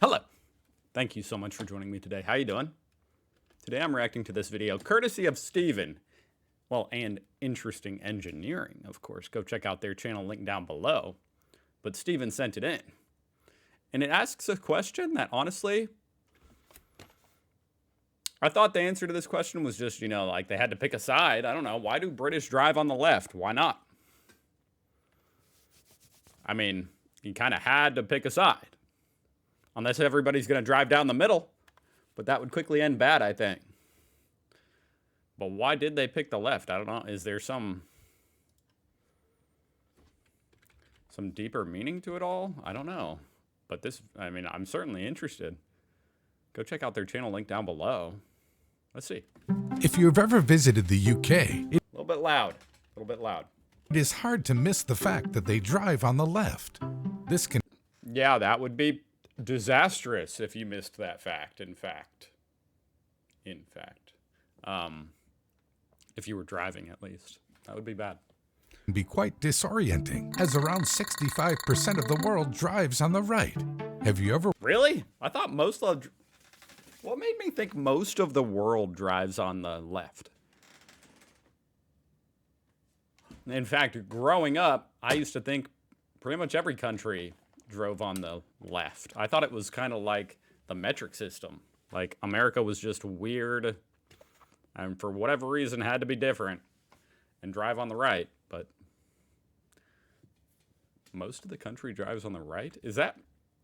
Hello. Thank you so much for joining me today. How you doing? Today I'm reacting to this video courtesy of Steven. Well, and Interesting Engineering, of course. Go check out their channel, link down below. But Steven sent it in. And it asks a question that honestly, I thought the answer to this question was just, like they had to pick a side. I don't know. Why do British drive on the left? Why not? I mean, you kind of had to pick a side. Unless everybody's going to drive down the middle. But that would quickly end bad, I think. But why did they pick the left? I don't know. Is there some deeper meaning to it all? I don't know. But I'm certainly interested. Go check out their channel, link down below. Let's see. If you've ever visited the UK, A little bit loud. it is hard to miss the fact that they drive on the left. This can Yeah, that would be disastrous if you missed that fact, in fact. If you were driving, at least. That would be bad. be quite disorienting, as around 65% of the world drives on the right. Have you ever Really? I thought what made me think most of the world drives on the left? In fact, growing up, I used to think pretty much every country drove on the left. I thought it was kind of like the metric system. Like America was just weird and for whatever reason had to be different and drive on the right. But most of the country drives on the right?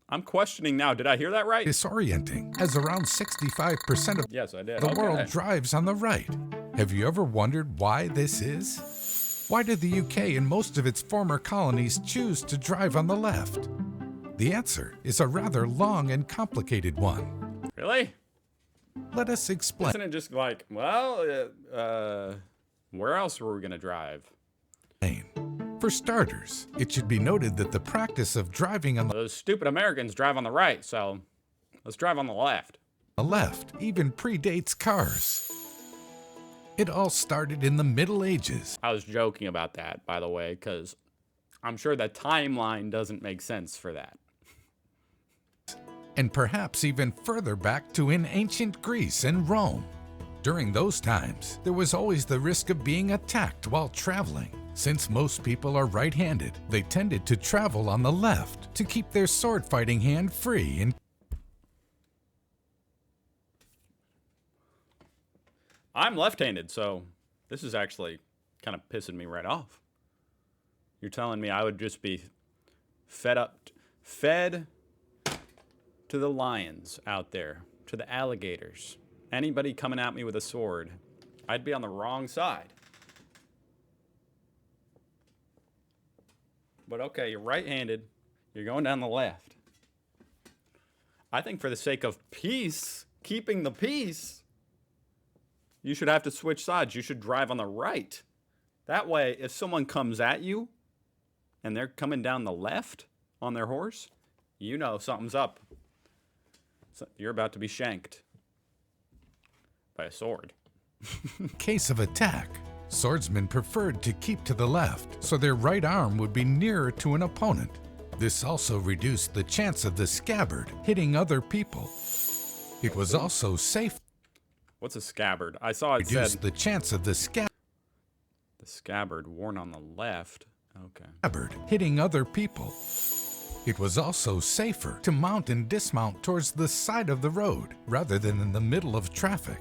I'm questioning now. Did I hear that right? disorienting, as around 65% of Yes, I did. the Okay. world drives on the right? Have you ever wondered why this is? Why did the UK and most of its former colonies choose to drive on the left? The answer is a rather long and complicated one. Really? Let us explain. Isn't it just like, well, where else were we going to drive? For starters, it should be noted that the practice of driving on Those stupid Americans drive on the right, so let's drive on the left. the left even predates cars. It all started in the Middle Ages. I was joking about that, by the way, because I'm sure the timeline doesn't make sense for that. And perhaps even further back to in ancient Greece and Rome. During those times, there was always the risk of being attacked while traveling. Since most people are right-handed, they tended to travel on the left to keep their sword-fighting hand free and I'm left-handed, so this is actually kind of pissing me right off. You're telling me I would just be fed to the lions out there, to the alligators. Anybody coming at me with a sword, I'd be on the wrong side. But okay, you're right-handed. You're going down the left. I think for the sake of peace, keeping the peace, you should have to switch sides. You should drive on the right. That way, if someone comes at you and they're coming down the left on their horse, you know something's up. So you're about to be shanked by a sword. case of attack, swordsmen preferred to keep to the left so their right arm would be nearer to an opponent. This also reduced the chance of the scabbard hitting other people. It was also safe What's a scabbard? I saw it reduce said the chance of the the scabbard worn on the left. Okay. scabbard hitting other people. It was also safer to mount and dismount towards the side of the road rather than in the middle of traffic.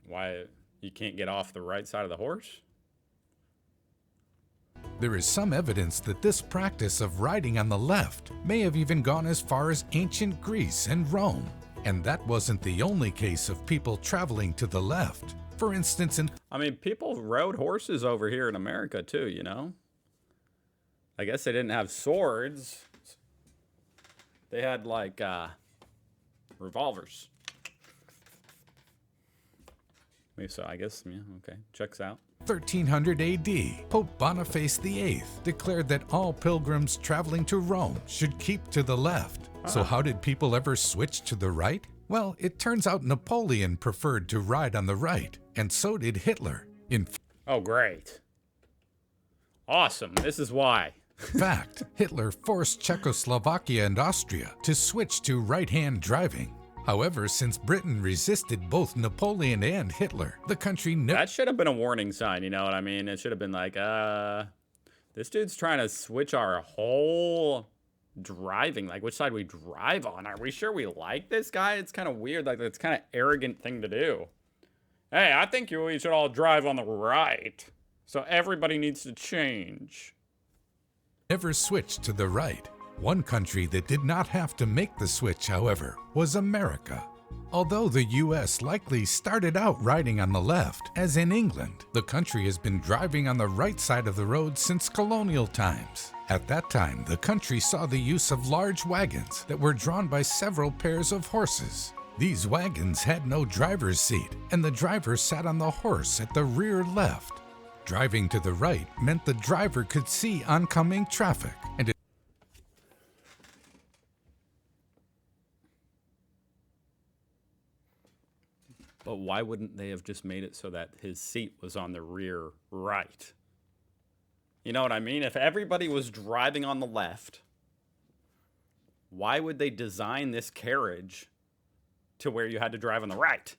Why you can't get off the right side of the horse? There is some evidence that this practice of riding on the left may have even gone as far as ancient Greece and Rome. And that wasn't the only case of people traveling to the left. For instance, in I mean, people rode horses over here in America too, you know? I guess they didn't have swords. They had like revolvers. So I guess, yeah, okay, checks out. 1300 AD, Pope Boniface VIII declared that all pilgrims traveling to Rome should keep to the left. So how did people ever switch to the right? Well, it turns out Napoleon preferred to ride on the right, and so did Hitler. In Oh, great. Awesome. This is why. fact, Hitler forced Czechoslovakia and Austria to switch to right-hand driving. However, since Britain resisted both Napoleon and Hitler, the country never... That should have been a warning sign, you know what I mean? It should have been like, this dude's trying to switch our whole driving, like which side we drive on. Are we sure we like this guy? It's kind of weird, like it's kind of arrogant thing to do. Hey, I think we should all drive on the right. So everybody needs to change. Never switched to the right. One country that did not have to make the switch, however, was America. Although the US likely started out riding on the left, as in England, the country has been driving on the right side of the road since colonial times. At that time, the country saw the use of large wagons that were drawn by several pairs of horses. These wagons had no driver's seat, and the driver sat on the horse at the rear left. Driving to the right meant the driver could see oncoming traffic, and But why wouldn't they have just made it so that his seat was on the rear right? You know what I mean? If everybody was driving on the left, why would they design this carriage to where you had to drive on the right?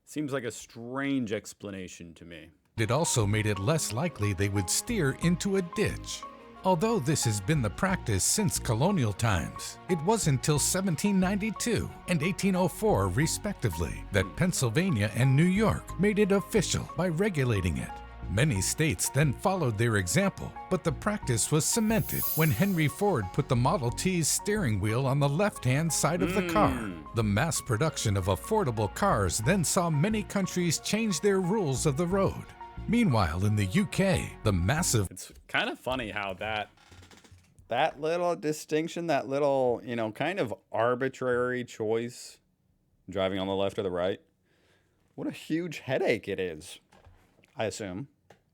Seems like a strange explanation to me. it also made it less likely they would steer into a ditch. Although this has been the practice since colonial times, it wasn't until 1792 and 1804, respectively, that Pennsylvania and New York made it official by regulating it. Many states then followed their example, but the practice was cemented when Henry Ford put the Model T's steering wheel on the left-hand side of the car. The mass production of affordable cars then saw many countries change their rules of the road. Meanwhile, in the UK, the massive... It's kind of funny how that little distinction, that little, you know, kind of arbitrary choice, driving on the left or the right, what a huge headache it is, I assume,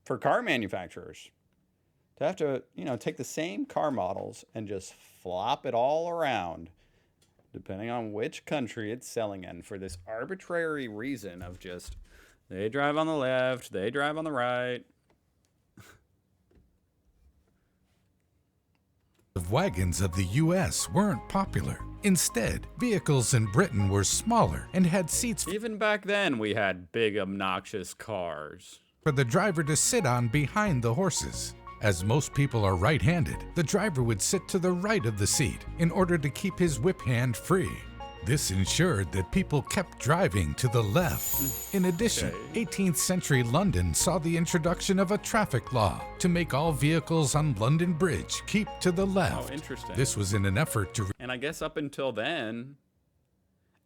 for car manufacturers to have to, you know, take the same car models and just flop it all around, depending on which country it's selling in, for this arbitrary reason of just... They drive on the left, they drive on the right. Wagons of the US weren't popular. Instead, vehicles in Britain were smaller and had seats Even back then, we had big, obnoxious cars. for the driver to sit on behind the horses. As most people are right-handed, the driver would sit to the right of the seat in order to keep his whip hand free. This ensured that people kept driving to the left. In addition, 18th century London saw the introduction of a traffic law to make all vehicles on London Bridge keep to the left. Oh, interesting. This was in an effort to... And I guess up until then,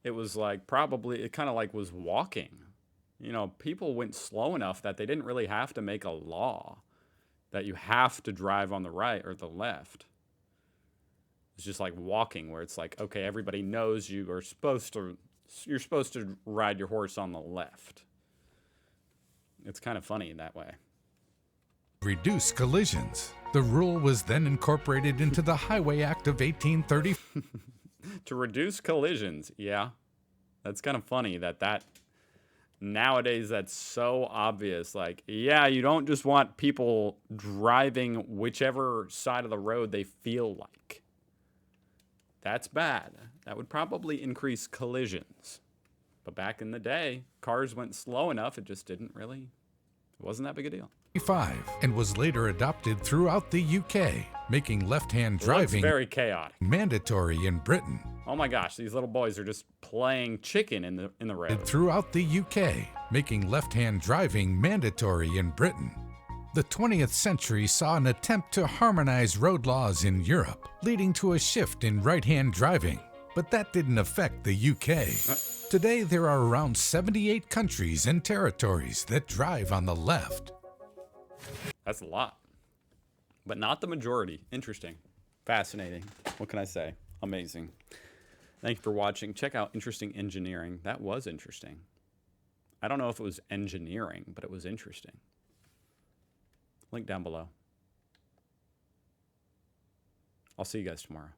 it was like probably, it kind of like was walking. You know, people went slow enough that they didn't really have to make a law that you have to drive on the right or the left. It's just like walking, where it's like, okay, everybody knows you're supposed to ride your horse on the left. It's kind of funny in that way. reduce collisions. The rule was then incorporated into the Highway Act of 1830. To reduce collisions, yeah. That's kind of funny that nowadays that's so obvious. Like, yeah, you don't just want people driving whichever side of the road they feel like. That's bad. That would probably increase collisions. But back in the day, cars went slow enough, it just didn't really, it wasn't that big a deal. And was later adopted throughout the UK, making left-hand It looks driving very chaotic. mandatory in Britain. Oh my gosh, these little boys are just playing chicken in the road. Throughout the UK, making left-hand driving mandatory in Britain. The 20th century saw an attempt to harmonize road laws in Europe, leading to a shift in right-hand driving. But that didn't affect the UK. Today, there are around 78 countries and territories that drive on the left. That's a lot. But not the majority. Interesting. Fascinating. What can I say? Amazing. Thank you for watching. Check out Interesting Engineering. That was interesting. I don't know if it was engineering, but it was interesting. Link down below. I'll see you guys tomorrow.